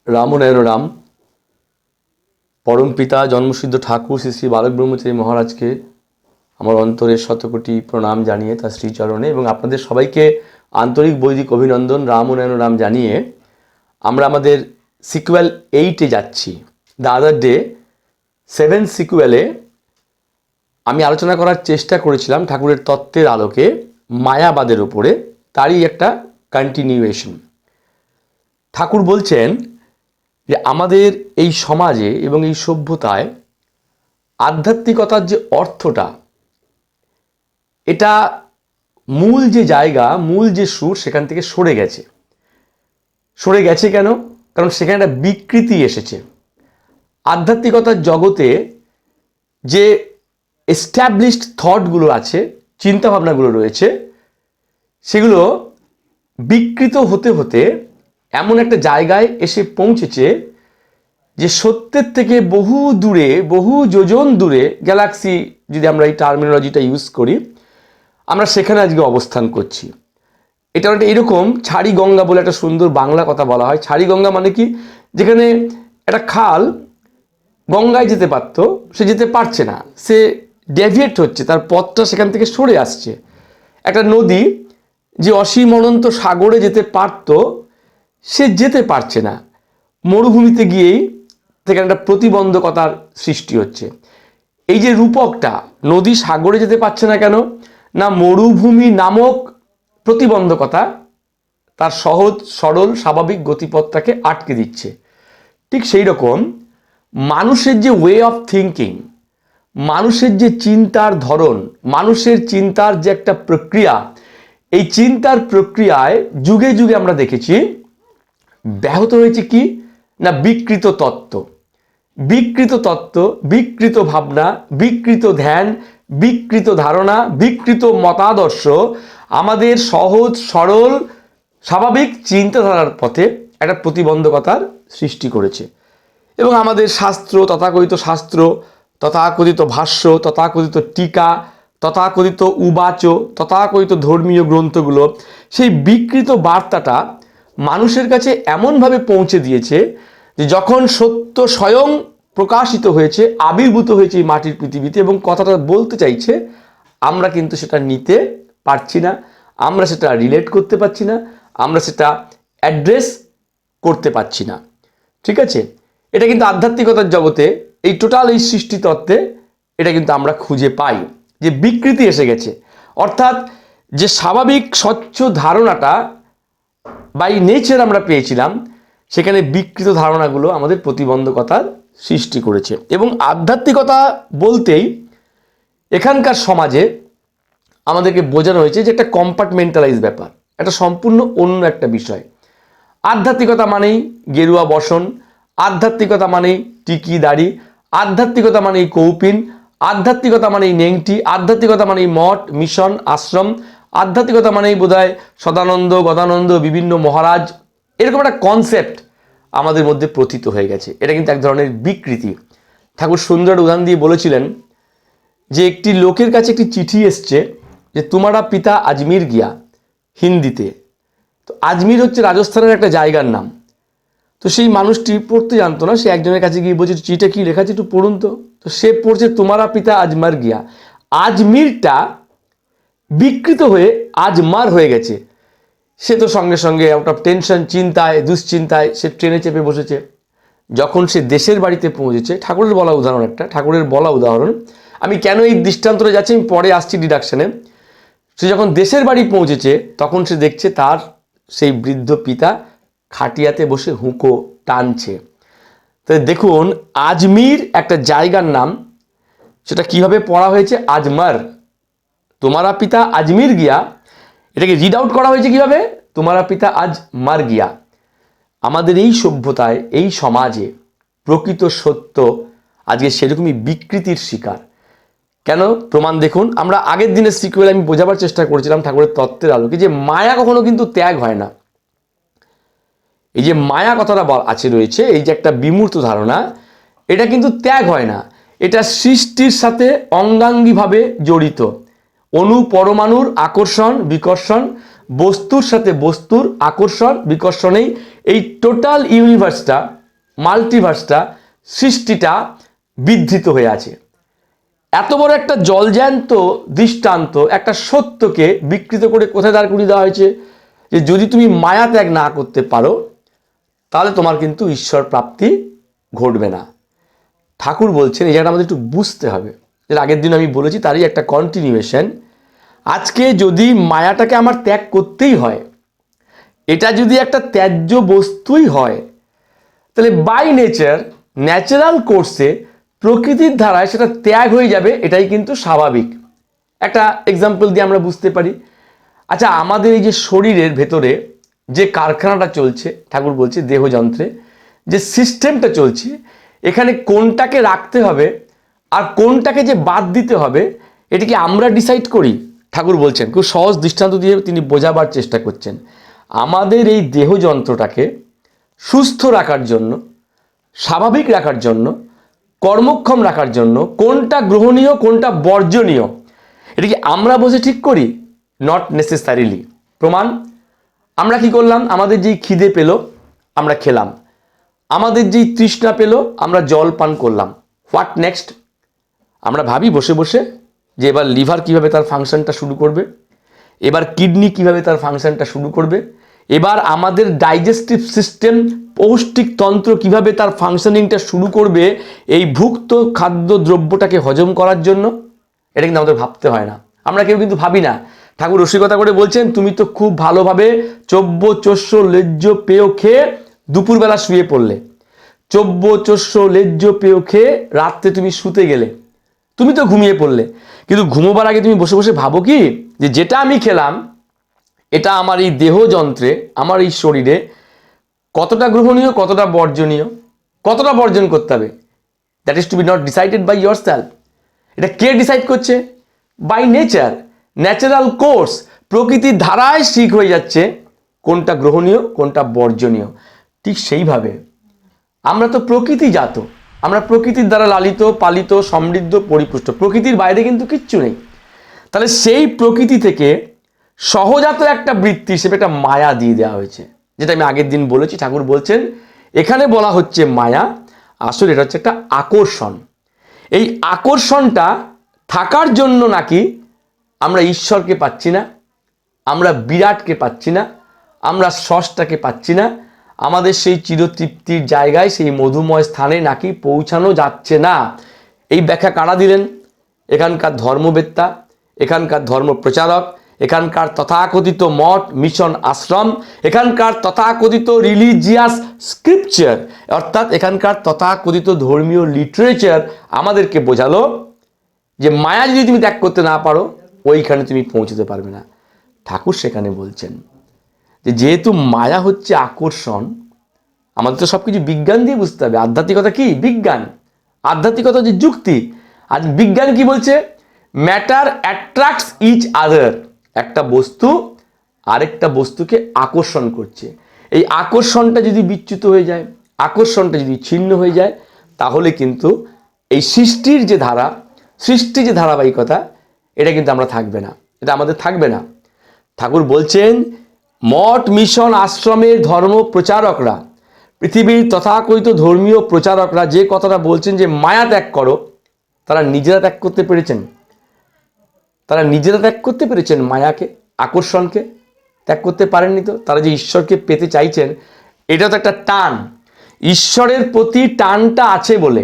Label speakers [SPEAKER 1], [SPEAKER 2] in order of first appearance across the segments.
[SPEAKER 1] রাম রাম পরম পিতা জন্মসিদ্ধ ঠাকুর শ্রী শ্রী বালক ব্রহ্মচারী মহারাজকে আমার অন্তরের শতকোটি প্রণাম জানিয়ে তার শ্রীচরণে এবং আপনাদের সবাইকে আন্তরিক বৈদিক অভিনন্দন রাম জানিয়ে আমরা আমাদের সিকুয়েল 8-এ যাচ্ছি। দ্য আদার ডে 7 সিকুয়েলে আমি আলোচনা করার চেষ্টা করেছিলাম ঠাকুরের তত্ত্বের আলোকে মায়াবাদের উপরে, তারই একটা কন্টিনিউয়েশন। ঠাকুর বলছেন যে আমাদের এই সমাজে এবং এই সভ্যতায় আধ্যাত্মিকতার যে অর্থটা, এটা মূল যে জায়গা, মূল যে সুর, সেখান থেকে সরে গেছে কেন? কারণ সেখানে একটা বিকৃতি এসেছে। আধ্যাত্মিকতার জগতে যে এস্টাবলিশড থটগুলো আছে, চিন্তাভাবনাগুলো রয়েছে, সেগুলো বিকৃত হতে হতে এমন একটা জায়গায় এসে পৌঁছেছে যে সত্যের থেকে বহু দূরে, বহু যোজন দূরে, গ্যালাক্সি যদি আমরা এই টার্মিনোলজিটা ইউজ করি, আমরা সেখানে আজকে অবস্থান করছি। এটা একটা এরকম ছাড়ি গঙ্গা বলে একটা সুন্দর বাংলা কথা বলা হয়। ছাড়ি গঙ্গা মানে কি? যেখানে একটা খাল গঙ্গায় যেতে পারত, সে যেতে পারছে না, সে ডেভিয়েট হচ্ছে, তার পথটা সেখান থেকে সরে আসছে। একটা নদী যে অসীম অনন্ত সাগরে যেতে পারত, সে যেতে পারছে না, মরুভূমিতে গিয়েই সেখানে একটা প্রতিবন্ধকতার সৃষ্টি হচ্ছে। এই যে রূপকটা, নদী সাগরে যেতে পারছে না কেন? না, মরুভূমি নামক প্রতিবন্ধকতা তার সহজ সরল স্বাভাবিক গতিপথটাকে আটকে দিচ্ছে। ঠিক সেই রকম মানুষের যে ওয়ে অফ থিঙ্কিং, মানুষের যে চিন্তার ধরন, মানুষের চিন্তার যে একটা প্রক্রিয়া, এই চিন্তার প্রক্রিয়ায় যুগে যুগে আমরা দেখেছি ব্যাহত হয়েছে কি না, বিকৃত তত্ত্ব, বিকৃত ভাবনা, বিকৃত ধ্যান, বিকৃত ধারণা, বিকৃত মতাদর্শ আমাদের সহজ সরল স্বাভাবিক চিন্তাধারার পথে একটা প্রতিবন্ধকতার সৃষ্টি করেছে। এবং আমাদের শাস্ত্র, তথাকথিত শাস্ত্র, তথাকথিত ভাষ্য, তথাকথিত টিকা, তথাকথিত উবাচ, তথাকথিত ধর্মীয় গ্রন্থগুলো সেই বিকৃত বার্তাটা মানুষের কাছে এমনভাবে পৌঁছে দিয়েছে যে যখন সত্য স্বয়ং প্রকাশিত হয়েছে, আবির্ভূত হয়েছে এই মাটির পৃথিবীতে এবং কথাটা বলতে চাইছে, আমরা কিন্তু সেটা নিতে পারছি না, আমরা সেটা রিলেট করতে পারছি না, আমরা সেটা অ্যাড্রেস করতে পারছি না। ঠিক আছে? এটা কিন্তু আধ্যাত্মিকতার জগতে এই টোটাল এই সৃষ্টি তত্ত্বে এটা কিন্তু আমরা খুঁজে পাই যে বিকৃতি এসে গেছে। অর্থাৎ যে স্বাভাবিক স্বচ্ছ ধারণাটা বাই নেচার আমরা পেয়েছিলাম, সেখানে বিকৃত ধারণাগুলো আমাদের প্রতিবন্ধকতার সৃষ্টি করেছে। এবং আধ্যাত্মিকতা বলতেই এখানকার সমাজে আমাদেরকে বোঝানো হয়েছে যে একটা কম্পার্টমেন্টালাইজ ব্যাপার, একটা সম্পূর্ণ অন্য একটা বিষয়। আধ্যাত্মিকতা মানেই গেরুয়া বসন, আধ্যাত্মিকতা মানেই টিকি দাড়ি, আধ্যাত্মিকতা মানেই কৌপিন, আধ্যাত্মিকতা মানেই নেংটি, আধ্যাত্মিকতা মানেই মঠ, মিশন, আশ্রম, আধ্যাত্মিকতা মানেই বোধহয় সদানন্দ, গদানন্দ, বিভিন্ন মহারাজ, এরকম একটা কনসেপ্ট আমাদের মধ্যে প্রথিত হয়ে গেছে। এটা কিন্তু এক ধরনের বিকৃতি। ঠাকুর সুন্দর উদাহরণ দিয়ে বলেছিলেন যে একটি লোকের কাছে একটি চিঠি এসছে যে তোমারা পিতা আজমির গিয়া, হিন্দিতে। তো আজমির হচ্ছে রাজস্থানের একটা জায়গার নাম। তো সেই মানুষটি পড়তে জানতো না, সে একজনের কাছে গিয়ে বলছে চিঠিটা কি লেখা আছে একটু পড়ুন তো। তো সে পড়ছে তোমারা পিতা আজমার গিয়া। আজমিরটা বিকৃত হয়ে আজমার হয়ে গেছে। সে তো সঙ্গে সঙ্গে আউট অফ টেনশন, চিন্তায়, দুশ্চিন্তায় সে ট্রেনে চেপে বসেছে। যখন সে দেশের বাড়িতে পৌঁছেছে, ঠাকুরের বলা উদাহরণ, আমি কেন এই দৃষ্টান্তরে যাচ্ছি আমি পরে আসছি ডিডাকশনে। সে যখন দেশের বাড়ি পৌঁছেছে তখন সে দেখছে তার সেই বৃদ্ধ পিতা খাটিয়াতে বসে হুঁকো টানছে। তো দেখুন, আজমির একটা জায়গার নাম, সেটা কিভাবে পড়া হয়েছে আজমার। তোমারা পিতা আজমির গিয়া, এটাকে রিড আউট করা হয়েছে কিভাবে? তোমারা পিতা আজ মার গিয়া। আমাদের এই সভ্যতায়, এই সমাজে প্রকৃত সত্য আজকে সেরকমই বিকৃতির শিকার। কেন? প্রমাণ দেখুন। আমরা আগের দিনের সিকুয়েল আমি বোঝাবার চেষ্টা করেছিলাম ঠাকুরের তত্ত্বের আলোকে যে মায়া কখনো কিন্তু ত্যাগ হয় না। এই যে মায়া কথাটা আছে রয়েছে, এই যে একটা বিমূর্ত ধারণা, এটা কিন্তু ত্যাগ হয় না, এটা সৃষ্টির সাথে অঙ্গাঙ্গিভাবে জড়িত। অণু পরমাণুর আকর্ষণ বিকর্ষণ, বস্তুর সাথে বস্তুর আকর্ষণ বিকর্ষণেই এই টোটাল ইউনিভার্সটা, মাল্টিভার্সটা, সৃষ্টিটা বিধৃত হয়ে আছে। এত বড় একটা জলজ্যান্ত দৃষ্টান্ত, একটা সত্যকে বিকৃত করে কোথায় দাঁড় করিয়ে দেওয়া হয়েছে যে যদি তুমি মায়া ত্যাগ না করতে পারো তাহলে তোমার কিন্তু ঈশ্বর প্রাপ্তি ঘটবে না। ঠাকুর বলছেন এই জায়গাটা আমাদের একটু বুঝতে হবে। এর আগের দিন আমি বলেছি, তারই একটা কন্টিনিউয়েশন। আজকে যদি মায়াটাকে আমার ত্যাগ করতেই হয়, এটা যদি একটা ত্যায্য বস্তুই হয়, তাহলে বাই নেচার, ন্যাচারাল কোর্সে, প্রকৃতির ধারায় সেটা ত্যাগ হয়ে যাবে, এটাই কিন্তু স্বাভাবিক। একটা এক্সাম্পল দিয়ে আমরা বুঝতে পারি। আচ্ছা, আমাদের এই যে শরীরের ভেতরে যে কারখানাটা চলছে, ঠাকুর বলছে দেহযন্ত্রে যে সিস্টেমটা চলছে, এখানে কোনটাকে রাখতে হবে আর কোনটাকে যে বাদ দিতে হবে, এটা কি আমরা ডিসাইড করি? ঠাকুর বলছেন, খুব সহজ দৃষ্টান্ত দিয়ে তিনি বোঝাবার চেষ্টা করছেন। আমাদের এই দেহযন্ত্রটাকে সুস্থ রাখার জন্য, স্বাভাবিক রাখার জন্য, কর্মক্ষম রাখার জন্য কোনটা গ্রহণীয় কোনটা বর্জনীয়, এটা কি আমরা বসে ঠিক করি? Not necessarily. প্রমাণ, আমরা কি করলাম? আমাদের যেই খিদে পেল আমরা খেলাম, আমাদের যেই তৃষ্ণা পেল আমরা জল পান করলাম। What next? আমরা ভাবি বসে বসে যে এবার লিভার কিভাবে তার ফাংশনটা শুরু করবে, এবার কিডনি কিভাবে তার ফাংশনটা শুরু করবে, এবার আমাদের ডাইজেস্টিভ সিস্টেম, পৌষ্টিক তন্ত্র কিভাবে তার ফাংশনিংটা শুরু করবে এই ভুক্ত খাদ্য দ্রব্যটাকে হজম করার জন্য। এটা কিন্তু আমাদের ভাবতে হয় না, আমরা কেউ কিন্তু ভাবি না। ঠাকুর রসিকতা করে বলছেন, তুমি তো খুব ভালোভাবে চব্য চস্য লেজ্জ পেয় খেয়ে দুপুরবেলা শুয়ে পড়লে, চব্য চস্য লেজ্জ পেয় খেয়ে রাত্রে তুমি শুতে গেলে, তুমি তো ঘুমিয়ে পড়লে, কিন্তু ঘুমোবার আগে তুমি বসে বসে ভাবো কি যে যেটা আমি খেলাম এটা আমার এই দেহযন্ত্রে, আমার এই শরীরে কতটা গ্রহণীয় কতটা বর্জনীয়, কতটা বর্জন করতে হবে? That is to be not decided by yourself. এটা কে ডিসাইড করছে? বাই নেচার, ন্যাচারাল কোর্স, প্রকৃতির ধারায় ঠিক হয়ে যাচ্ছে কোনটা গ্রহণীয় কোনটা বর্জনীয়। ঠিক সেইভাবে আমরা তো প্রকৃতিজাত, আমরা প্রকৃতির দ্বারা লালিত পালিত সমৃদ্ধ পরিপুষ্ট, প্রকৃতির বাইরে কিন্তু কিচ্ছু নেই। তাহলে সেই প্রকৃতি থেকে সহজাত একটা বৃত্তি হিসেবে একটা মায়া দিয়ে দেওয়া হয়েছে, যেটা আমি আগের দিন বলেছি। ঠাকুর বলছেন এখানে বলা হচ্ছে মায়া, আসলে এটা হচ্ছে একটা আকর্ষণ। এই আকর্ষণটা থাকার জন্য নাকি আমরা ঈশ্বরকে পাচ্ছি না, আমরা বিরাটকে পাচ্ছি না, আমরা স্রষ্টাকে পাচ্ছি না, আমাদের সেই চিরতৃপ্তির জায়গায়, সেই মধুময় স্থানে নাকি পৌঁছানো যাচ্ছে না। এই ব্যাখ্যা কারা দিলেন? এখানকার ধর্মবেত্তা, এখানকার ধর্ম প্রচারক, এখানকার তথাকথিত মঠ মিশন আশ্রম, এখানকার তথাকথিত রিলিজিয়াস স্ক্রিপচার, অর্থাৎ এখানকার তথাকথিত ধর্মীয় লিটারেচার আমাদেরকে বোঝালো যে মায়া যদি তুমি ত্যাগ করতে না পারো ওইখানে তুমি পৌঁছতে পারবে না। ঠাকুর সেখানে বলছেন যে যেহেতু মায়া হচ্ছে আকর্ষণ, আমাদের তো সব কিছু বিজ্ঞান দিয়ে বুঝতে হবে। আধ্যাত্মিকতা কি? বিজ্ঞান। আধ্যাত্মিকতা যে যুক্তি। আজ বিজ্ঞান কি বলছে? Matter attracts each other. একটা বস্তু আরেকটা বস্তুকে আকর্ষণ করছে। এই আকর্ষণটা যদি বিচ্যুত হয়ে যায়, আকর্ষণটা যদি ছিন্ন হয়ে যায়, তাহলে কিন্তু এই সৃষ্টির যে ধারা, সৃষ্টির যে ধারাবাহিকতা, এটা কিন্তু আমরা থাকবে না, এটা আমাদের থাকবে না। ঠাকুর বলছেন মঠ মিশন আশ্রমের ধর্ম প্রচারকরা, পৃথিবীর তথাকথিত ধর্মীয় প্রচারকরা যে কথাটা বলছেন যে মায়া ত্যাগ করো, তারা নিজেরা ত্যাগ করতে পেরেছেন? তারা নিজেরা ত্যাগ করতে পেরেছেন মায়াকে, আকর্ষণকে? ত্যাগ করতে পারেননি। তো তারা যে ঈশ্বরকে পেতে চাইছেন, এটা তো একটা টান। ঈশ্বরের প্রতি টানটা আছে বলে,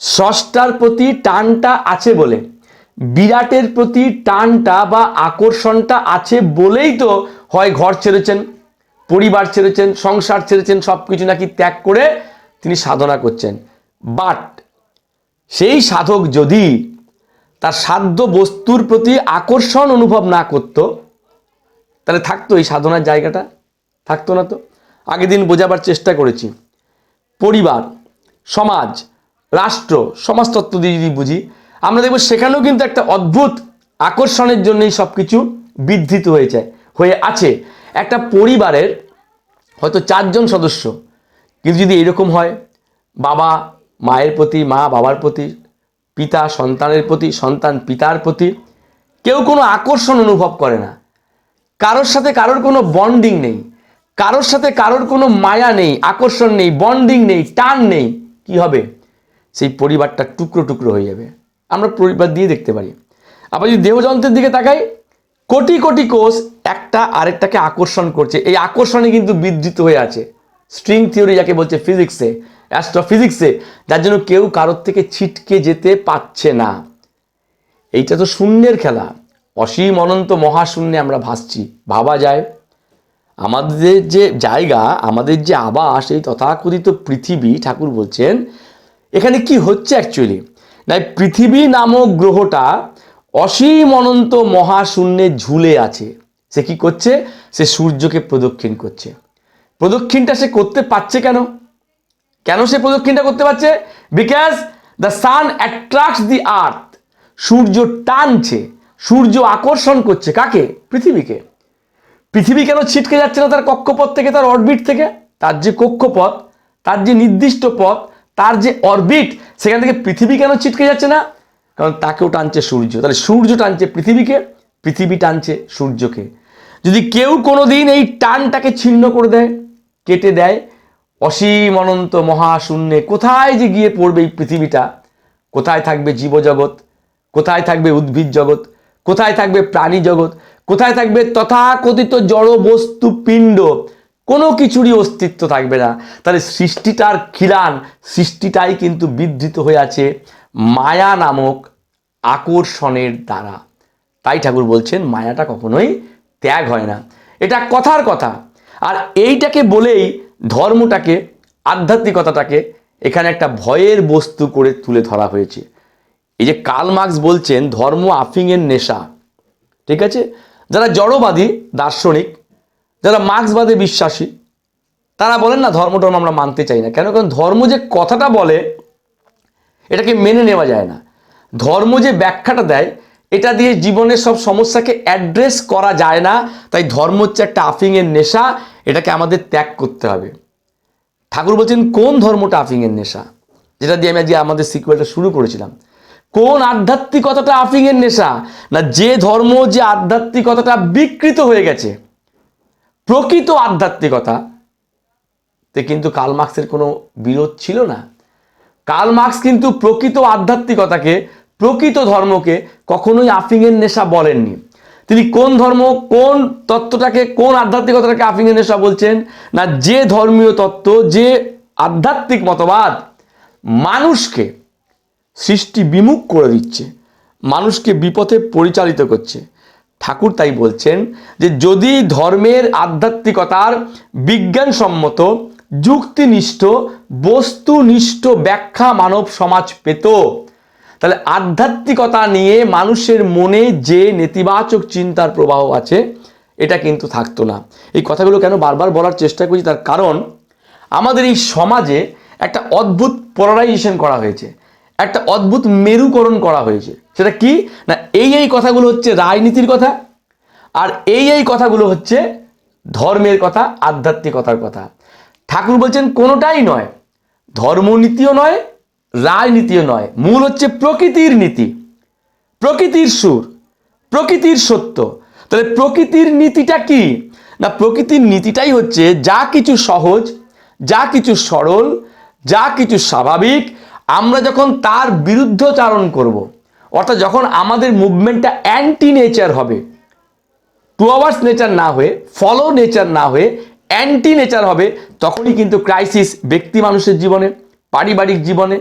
[SPEAKER 1] স্রষ্টার প্রতি টানটা আছে বলে, বিরাটের প্রতি টানটা বা আকর্ষণটা আছে বলেই তো হয় ঘর ছেড়েছেন, পরিবার ছেড়েছেন, সংসার ছেড়েছেন, সব কিছু নাকি ত্যাগ করে তিনি সাধনা করছেন। বাট সেই সাধক যদি তার সাধ্য বস্তুর প্রতি আকর্ষণ অনুভব না করত, তাহলে থাকতো এই সাধনার জায়গাটা? থাকতো না তো। আগের দিন বোঝাবার চেষ্টা করেছি, পরিবার, সমাজ, রাষ্ট্র, সমাজতত্ত্ব দিয়ে যদি বুঝি, আমরা দেখব সেখানেও কিন্তু একটা অদ্ভুত আকর্ষণের জন্যই সব কিছু বিধৃত হয়ে আছে। একটা পরিবারের হয়তো 4 জন সদস্য, কিন্তু যদি এরকম হয় বাবা মায়ের প্রতি, মা বাবার প্রতি, পিতা সন্তানের প্রতি, সন্তান পিতার প্রতি কেউ কোনো আকর্ষণ অনুভব করে না, কারোর সাথে কারোর কোনো বন্ডিং নেই, কারোর সাথে কারোর কোনো মায়া নেই, আকর্ষণ নেই, বন্ডিং নেই, টান নেই, কি হবে? সেই পরিবারটা টুকরো টুকরো হয়ে যাবে। আমরা পরিবার দিয়ে দেখতে পারি। আবার যদি দেহযন্ত্রের দিকে তাকাই, কোটি কোটি কোষ একটা আরেকটাকে আকর্ষণ করছে, এই আকর্ষণে কিন্তু বিধৃত হয়ে আছে। স্ট্রিং থিওরি যাকে বলছে ফিজিক্সে, অ্যাস্ট্রোফিজিক্সে, যার জন্য কেউ কারোর থেকে ছিটকে যেতে পারছে না। এইটা তো শূন্যের খেলা, অসীম অনন্ত মহাশূন্যে আমরা ভাসছি। ভাবা যায় আমাদের যে জায়গা, আমাদের যে আবাস, এই তথাকথিত পৃথিবী, ঠাকুর বলছেন এখানে কি হচ্ছে অ্যাকচুয়ালি না, পৃথিবী নামক গ্রহটা অসীম অনন্ত মহাশূন্যে ঝুলে আছে। সে কি করছে? সে সূর্যকে প্রদক্ষিণ করছে। প্রদক্ষিণটা সে করতে পারছে কেন? কেন সে প্রদক্ষিণটা করতে পারছে? বিকজ দ্য সান অ্যাট্রাক্টস দি আর্থ। সূর্য টানছে, সূর্য আকর্ষণ করছে কাকে? পৃথিবীকে। পৃথিবী কেন ছিটকে যাচ্ছে না তার কক্ষপথ থেকে, তার অরবিট থেকে? তার যে কক্ষপথ, তার যে নির্দিষ্ট পথ, তার যে অরবিট, সেখান থেকে পৃথিবী কেন ছিটকে যাচ্ছে না? কারণ তাকেও টানছে সূর্য। তাহলে সূর্য টানছে পৃথিবীকে, পৃথিবী টানছে সূর্যকে। যদি কেউ কোনোদিন এই টানটাকে ছিন্ন করে দেয়, কেটে দেয়, অসীম অনন্ত মহাশূন্যে কোথায় যে গিয়ে পড়বে এই পৃথিবীটা? কোথায় থাকবে জীবজগৎ? কোথায় থাকবে উদ্ভিদ জগৎ? কোথায় থাকবে প্রাণী জগৎ? কোথায় থাকবে তথাকথিত জড় বস্তু পিণ্ড? কোনো কিছুরই অস্তিত্ব থাকবে না। তাহলে সৃষ্টিটার খিলান, সৃষ্টিটাই কিন্তু বিধৃত হয়ে আছে মায়া নামক আকর্ষণের দ্বারা। তাই ঠাকুর বলছেন মায়াটা কখনোই ত্যাগ হয় না। এটা কথার কথা। আর এইটাকে বলেই ধর্মটাকে, আধ্যাত্মিকতাটাকে এখানে একটা ভয়ের বস্তু করে তুলে ধরা হয়েছে। এই যে কার্ল মার্কস বলছেন ধর্ম আফিংয়ের নেশা, ঠিক আছে? যারা জড়বাদী দার্শনিক, যারা মার্ক্সবাদে বিশ্বাসী, তারা বলেন না ধর্ম টর্ম আমরা মানতে চাই না। কেন? কারণ ধর্ম যে কথাটা বলে এটাকে মেনে নেওয়া যায় না। ধর্ম যে ব্যাখ্যাটা দেয় এটা দিয়ে জীবনের সব সমস্যাকে অ্যাড্রেস করা যায় না। তাই ধর্ম হচ্ছে একটা আফিংয়ের নেশা, এটাকে আমাদের ত্যাগ করতে হবে। ঠাকুর বলছেন কোন ধর্মটা আফিংয়ের নেশা, যেটা দিয়ে আমি আজকে আমাদের সিকুয়েলটা শুরু করেছিলাম। কোন আধ্যাত্মিকতাটা আফিংয়ের নেশা? না যে ধর্ম, যে আধ্যাত্মিকতাটা বিকৃত হয়ে গেছে। প্রকৃত আধ্যাত্মিকতা তে কিন্তু কার্ল মার্ক্সের কোনো বিরোধ ছিল না। কার্ল মার্ক্স কিন্তু প্রকৃত আধ্যাত্মিকতাকে, প্রকৃত ধর্মকে কখনোই আফিংয়ের নেশা বলেননি। তিনি কোন ধর্ম, কোন তত্ত্বটাকে, কোন আধ্যাত্মিকতাটাকে আফিংয়ের নেশা বলছেন? না যে ধর্মীয় তত্ত্ব, যে আধ্যাত্মিক মতবাদ মানুষকে সৃষ্টি বিমুখ করে দিচ্ছে, মানুষকে বিপথে পরিচালিত করছে। ঠাকুর তাই বলছেন যে যদি ধর্মের, আধ্যাত্মিকতার বিজ্ঞানসম্মত, যুক্তিনিষ্ঠ, বস্তুনিষ্ঠ ব্যাখ্যা মানব সমাজ পেত, তাহলে আধ্যাত্মিকতা নিয়ে মানুষের মনে যে নেতিবাচক চিন্তার প্রবাহ আছে এটা কিন্তু থাকতো না। এই কথাগুলো কেন বারবার বলার চেষ্টা করছি, তার কারণ আমাদের এই সমাজে একটা অদ্ভুত পোলারাইজেশন করা হয়েছে, একটা অদ্ভুত মেরুকরণ করা হয়েছে। সেটা কি না, এই কথাগুলো হচ্ছে রাজনীতির কথা, আর এই কথাগুলো হচ্ছে ধর্মের কথা, আধ্যাত্মিকতার কথা। ঠাকুর বলছেন কোনোটাই নয়, ধর্মনীতিও নয়, রাজনীতিও নয়। মূল হচ্ছে প্রকৃতির নীতি, প্রকৃতির সুর, প্রকৃতির সত্য। তাহলে প্রকৃতির নীতিটা কি না, প্রকৃতির নীতিটাই হচ্ছে যা কিছু সহজ, যা কিছু সরল, যা কিছু স্বাভাবিক, আমরা যখন তার বিরুদ্ধচারণ করব, অর্থাৎ যখন আমাদের মুভমেন্টটা অ্যান্টি নেচার হবে, টুয়ার্ডস নেচার না হয়ে, ফলো নেচার না হয়ে অ্যান্টি নেচার হবে, তখনই কিন্তু ক্রাইসিস ব্যক্তি মানুষের জীবনে, পারিবারিক জীবনে,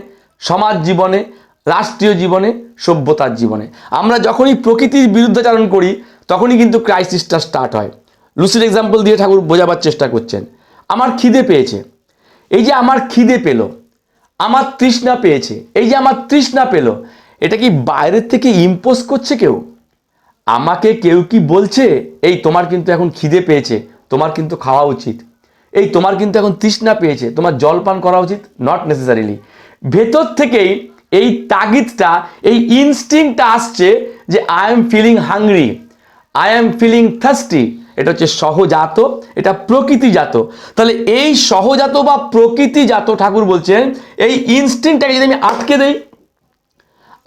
[SPEAKER 1] সমাজ জীবনে, রাষ্ট্রীয় জীবনে, সভ্যতার জীবনে। আমরা যখনই প্রকৃতির বিরুদ্ধাচারণ করি তখনই কিন্তু ক্রাইসিসটা স্টার্ট হয়। লুসিড এক্সাম্পল দিয়ে ঠাকুর বোঝাবার চেষ্টা করছেন। আমার খিদে পেয়েছে, এই যে আমার খিদে পেল, আমার তৃষ্ণা পেয়েছে, এই যে আমার তৃষ্ণা পেল, এটা কি বাইরের থেকে ইম্পোজ করছে কেউ? আমাকে কেউ কি বলছে এই তোমার কিন্তু এখন খিদে পেয়েছে, তোমার কিন্তু খাওয়া উচিত, এই তোমার কিন্তু এখন তৃষ্ণা পেয়েছে, তোমার জল পান করা উচিত? Not necessarily. ভেতর থেকেই এই তাগিদটা, এই ইনস্টিংক্টটা আসছে যে I am feeling hungry, I am feeling thirsty. এটা হচ্ছে সহজাত, এটা প্রকৃতিজাত। তাহলে এই সহজাত বা প্রকৃতিজাত ঠাকুর বলছেন এই ইনস্টিংক্টটাকে যদি আমি আটকে দেই,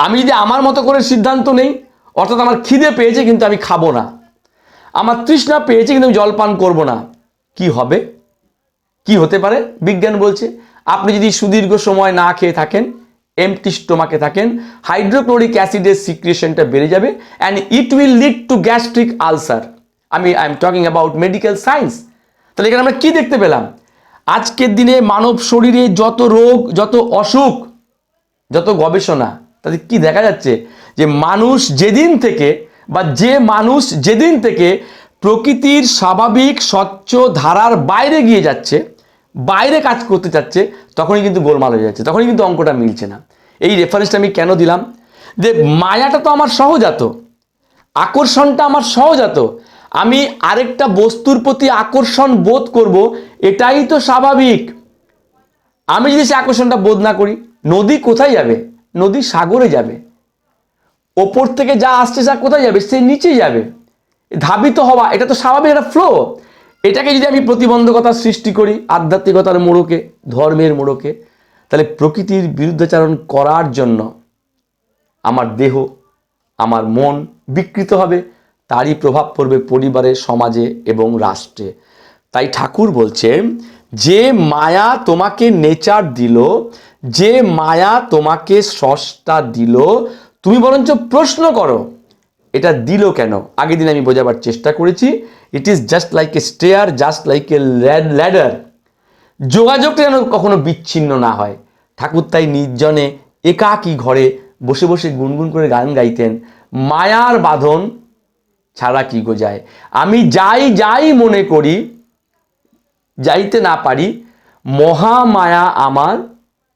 [SPEAKER 1] আমি যদি আমার মতো করে সিদ্ধান্ত নেই, অর্থাৎ আমার খিদে পেয়েছে কিন্তু আমি খাবো না, আমার তৃষ্ণা পেয়েছে কিন্তু আমি জল পান করবো না, কি হবে? কি হতে পারে? বিজ্ঞান বলছে আপনি যদি সুদীর্ঘ সময় না খেয়ে থাকেন, এমটি স্টোমাকে থাকেন, হাইড্রোক্লোরিক অ্যাসিডের সিক্রিয়েশনটা বেড়ে যাবে and it will lead to gastric ulcer. I am talking about medical science. তাহলে এখানে আমরা কি দেখতে পেলাম? আজকের দিনে মানব শরীরে যত রোগ, যত অসুখ, যত গবেষণা, তাদের কি দেখা যাচ্ছে? যে মানুষ যেদিন থেকে প্রকৃতির স্বাভাবিক স্বচ্ছ ধারার বাইরে গিয়ে যাচ্ছে, বাইরে কাজ করতে চাচ্ছে, তখনই কিন্তু গোলমাল হয়ে যাচ্ছে, তখনই কিন্তু অঙ্কটা মিলছে না। এই রেফারেন্সটা আমি কেন দিলাম? যে মায়াটা তো আমার সহজাত, আকর্ষণটা আমার সহজাত, আমি আরেকটা বস্তুর প্রতি আকর্ষণ বোধ করব, এটাই তো স্বাভাবিক। আমি যদি সে আকর্ষণটা বোধ না করি, নদী কোথায় যাবে? নদী সাগরে যাবে। ওপর থেকে যা আসছে যা কোথায় যাবে? সে নিচে যাবে। ধাবিত হওয়া এটা তো স্বাভাবিক, একটা ফ্লো। এটাকে যদি আমি প্রতিবন্ধকতার সৃষ্টি করি আধ্যাত্মিকতার মোড়কে, ধর্মের মোড়কে, তাহলে প্রকৃতির বিরুদ্ধাচরণ করার জন্য আমার দেহ, আমার মন বিকৃত হবে, তারই প্রভাব পড়বে পরিবারে, সমাজে এবং রাষ্ট্রে। তাই ঠাকুর বলছে, যে মায়া তোমাকে নেচার দিল, যে মায়া তোমাকে স্রষ্টা দিল, তুমি বরঞ্চ প্রশ্ন করো এটা দিল কেন। আগের দিন আমি বোঝাবার চেষ্টা করেছি, it is just like a stair, just like a ladder. যোগাযোগটা যেন কখনো বিচ্ছিন্ন না হয়। ঠাকুর তাই নির্জনে একাকী ঘরে বসে বসে গুনগুন করে গান গাইতেন, মায়ার বাঁধন ছাড়া কি গো যায়, আমি যাই মনে করি, যাইতে না পারি, মহামায়া আমার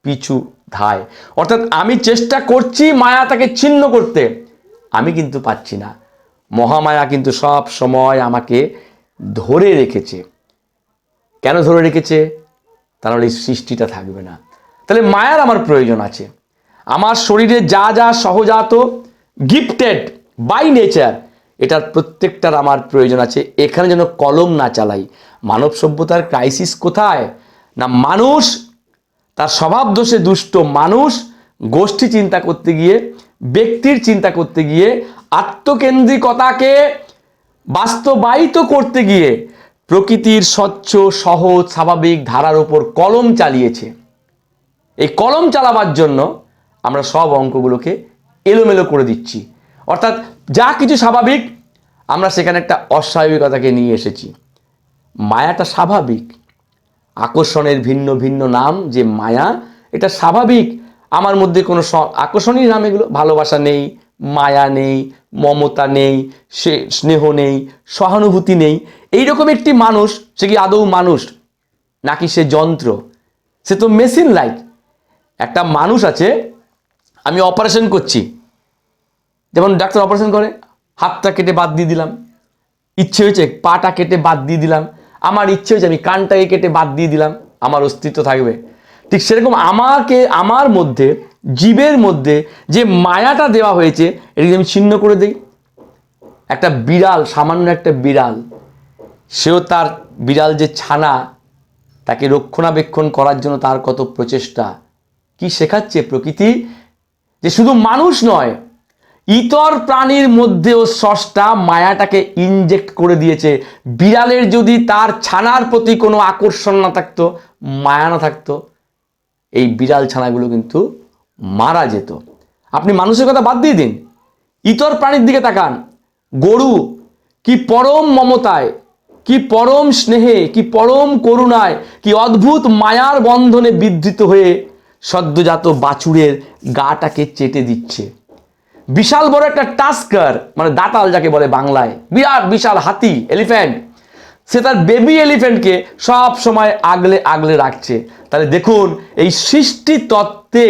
[SPEAKER 1] পিছু ধায়। অর্থাৎ আমি চেষ্টা করছি মায়াটাকে ছিন্ন করতে, আমি কিন্তু পাচ্ছি না। মহামায়া কিন্তু সব সময় আমাকে ধরে রেখেছে। কেন ধরে রেখেছে? তাহলে এই সৃষ্টিটা থাকবে না। তাহলে মায়ার আমার প্রয়োজন আছে। আমার শরীরে যা যা সহজাত, গিফটেড বাই নেচার, এটার প্রত্যেকটার আমার প্রয়োজন আছে। এখানে যেন কলম না চালাই। মানব সভ্যতার ক্রাইসিস কোথায়? না মানুষ তার স্বভাব দোষে দুষ্ট মানুষ গোষ্ঠী চিন্তা করতে গিয়ে, ব্যক্তির চিন্তা করতে গিয়ে, আত্মকেন্দ্রিকতাকে বাস্তবায়িত করতে গিয়ে প্রকৃতির স্বচ্ছ সহজ স্বাভাবিক ধারার উপর কলম চালিয়েছে। এই কলম চালাবার জন্য আমরা সব অঙ্কগুলোকে এলোমেলো করে দিচ্ছি। অর্থাৎ যা কিছু স্বাভাবিক, আমরা সেখানে একটা অস্বাভাবিকতাকে নিয়ে এসেছি। মায়াটা স্বাভাবিক, আকর্ষণের ভিন্ন ভিন্ন নাম যে মায়া, এটা স্বাভাবিক। আমার মধ্যে কোনো আকর্ষণীয় নাম এগুলো, ভালোবাসা নেই, মায়া নেই, মমতা নেই, সে স্নেহ নেই, সহানুভূতি নেই। এইরকম একটি মানুষ, সে কি আদৌ মানুষ নাকি সে যন্ত্র? সে তো মেশিন লাইক। একটা মানুষ আছে, আমি অপারেশন করছি, যেমন ডাক্তার অপারেশন করে, হাতটা কেটে বাদ দিয়ে দিলাম, ইচ্ছে হয়েছে পাটা কেটে বাদ দিয়ে দিলাম, আমার ইচ্ছে হয়েছে আমি কানটাকে কেটে বাদ দিয়ে দিলাম, আমার অস্তিত্ব থাকবে। ঠিক সেরকম আমার মধ্যে, জীবের মধ্যে যে মায়াটা দেওয়া হয়েছে, এটাকে আমি ছিন্ন করে দিই। একটা বিড়াল, সামান্য একটা বিড়াল, সেও তার বিড়াল যে ছানা, তাকে রক্ষণাবেক্ষণ করার জন্য তার কত প্রচেষ্টা। কি শেখাচ্ছে প্রকৃতি? যে শুধু মানুষ নয়, ইতর প্রাণীর মধ্যেও স্রষ্টা মায়াটাকে ইনজেক্ট করে দিয়েছে। বিড়ালের যদি তার ছানার প্রতি কোনো আকর্ষণ না থাকতো, মায়া না থাকতো, এই বিড়াল ছানাগুলো কিন্তু মারা যেত। আপনি মানুষের কথা বাদ দিয়ে দিন, ইতর প্রাণীর দিকে তাকান। গরু কি পরম মমতায়, কি পরম স্নেহে, কি পরম করুণায়, কি অদ্ভুত মায়ার বন্ধনে বিধৃত হয়ে সদ্যজাত বাছুরের গাটাকে চেটে দিচ্ছে। বিশাল বড় একটা টাস্কার, মানে দাতাল যাকে বলে বাংলায়, বিরাট বিশাল হাতি, এলিফ্যান্ট, সে তার বেবি এলিফ্যান্টকে সব সময় আগলে আগলে রাখছে। তাহলে দেখুন, এই সৃষ্টি তত্ত্বে,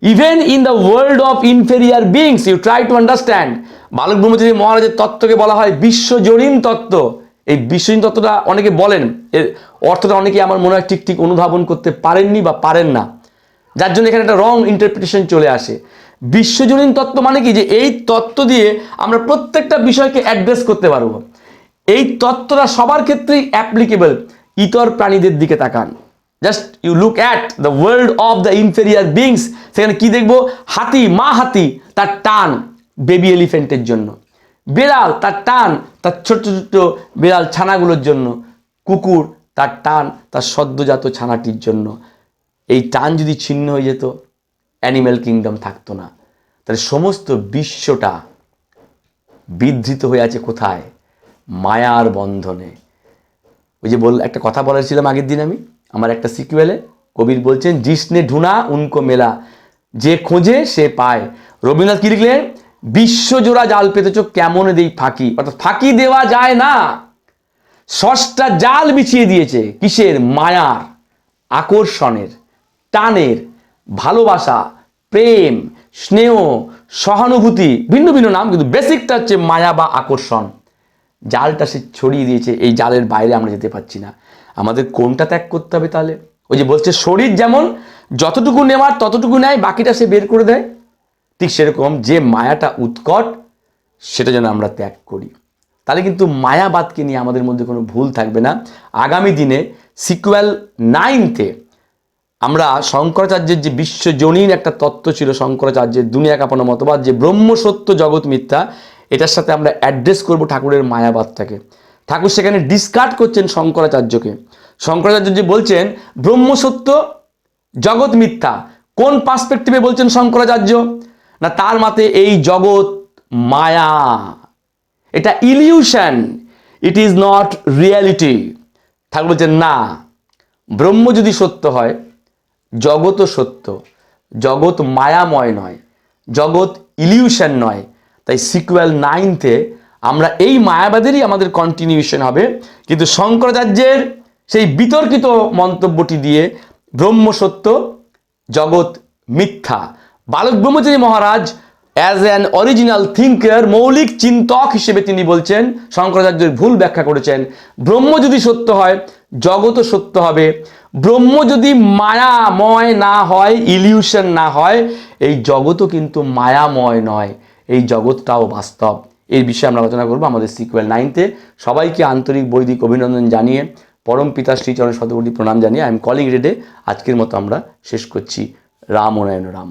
[SPEAKER 1] even in the world of inferior beings, you try to understand. Balak Brahmachari মহারাজের তত্ত্বকে বলা হয় বিশ্বজনীন তত্ত্ব। এই বিশ্বজনীন তত্ত্বটা অনেকে বলেন, এর অর্থটা অনেকে আমার মনে হয় ঠিক অনুধাবন করতে পারেননি বা পারেন না, যার জন্য এখানে একটা রং ইন্টারপ্রিটেশন চলে আসে। বিশ্বজনীন তত্ত্ব মানে কি? যে এই তত্ত্ব দিয়ে আমরা প্রত্যেকটা বিষয়কে অ্যাড্রেস করতে পারবো। এই তত্ত্বটা সবার ক্ষেত্রেই অ্যাপ্লিকেবল। ইতর প্রাণীদের দিকে তাকান, just you look at the world of the inferior beings. সেখানে কি দেখবো? হাতি, মা হাতি, তার টান বেবি এলিফ্যান্টের জন্য। বেড়াল তার টান তার ছোট্ট ছোট্ট বিড়াল ছানাগুলোর জন্য, কুকুর তার টান তার সদ্যজাত ছানাটির জন্য। এই টান যদি ছিন্ন হয়ে যেত, অ্যানিম্যাল কিংডম থাকতো না। তাহলে সমস্ত বিশ্বটা বিধৃত হয়ে আছে কোথায়? মায়ার বন্ধনে। ওই যে একটা কথা বলেছিলাম আগের দিন আমি আমার একটা সিকুয়েলে, কবির বলছেন জিসনে ঢুনা উনকো মেলা, যে খোঁজে সে পায়। রবীন্দ্রনাথ কি লিখলেন? বিশ্বজোড়া জাল পেতেছ কেমন দেই ফাঁকি, অর্থাৎ ফাঁকি দেওয়া যায় না। স্রষ্টা জাল বিছিয়ে দিয়েছে কিসের? মায়ার, আকর্ষণের, টানের, ভালোবাসা, প্রেম, স্নেহ, সহানুভূতি, ভিন্ন ভিন্ন নাম, কিন্তু বেসিকটা হচ্ছে মায়া বা আকর্ষণ। জালটা সে ছড়িয়ে দিয়েছে, এই জালের বাইরে আমরা যেতে পারছি না। আমাদের কোনটা ত্যাগ করতে হবে তাহলে? ওই যে বলছে শরীর যেমন যতটুকু নেওয়ার ততটুকু নেয়, বাকিটা সে বের করে দেয়, ঠিক সেরকম যে মায়াটা উৎকট সেটা যেন আমরা ত্যাগ করি। তাহলে কিন্তু মায়াবাদকে নিয়ে আমাদের মধ্যে কোনো ভুল থাকবে না। আগামী দিনে সিকুয়েল 9-তে আমরা শঙ্করাচার্যের যে বিশ্বজনীন একটা তত্ত্ব ছিল, শঙ্করাচার্যের দুনিয়া কাঁপানো মতবাদ, যে ব্রহ্ম সত্য জগৎ মিথ্যা, এটার সাথে আমরা অ্যাড্রেস করব ঠাকুরের মায়াবাদটাকে। ঠাকুর সেখানে ডিসকার্ড করছেন শঙ্করাচার্যকে। শঙ্করাচার্য যে বলছেন ব্রহ্ম সত্য জগৎ মিথ্যা, কোন পার্সপেক্টিভে বলছেন শঙ্করাচার্য? না, তার মতে এই জগৎ মায়া, এটা illusion, it is not reality. Thakur বলছেন না, ব্রহ্ম যদি সত্য হয় জগৎও সত্য, জগৎ মায়াময় নয়, জগৎ ইলিউশন নয়। তাই সিকুয়েল 9-তে আমরা এই মায়াবাদেরই আমাদের কন্টিনিউশন হবে, কিন্তু শঙ্করাচার্যের সেই বিতর্কিত মন্তব্যটি দিয়ে ব্রহ্ম সত্য জগৎ মিথ্যা। বালক ব্রহ্মচারী মহারাজ অ্যাজ অ্যান অরিজিনাল থিঙ্কার, মৌলিক চিন্তক হিসেবে তিনি বলছেন শঙ্করাচার্যের ভুল ব্যাখ্যা করেছেন। ব্রহ্ম যদি সত্য হয় জগৎও সত্য হবে। ব্রহ্ম যদি মায়াময় না হয়, ইলিউশন না হয়, এই জগৎও কিন্তু মায়াময় নয়, এই জগৎটাও বাস্তব। এই বিষয়ে আমরা আলোচনা করবো আমাদের সিকুয়েল 9-তে। সবাইকে আন্তরিক বৈদিক অভিনন্দন জানিয়ে, পরম পিতা শ্রীচরণ শতকোটি প্রণাম জানিয়ে আই এম কলিং রেডে আজকের মতো আমরা শেষ করছি। রাম ও নারায়ণ রাম।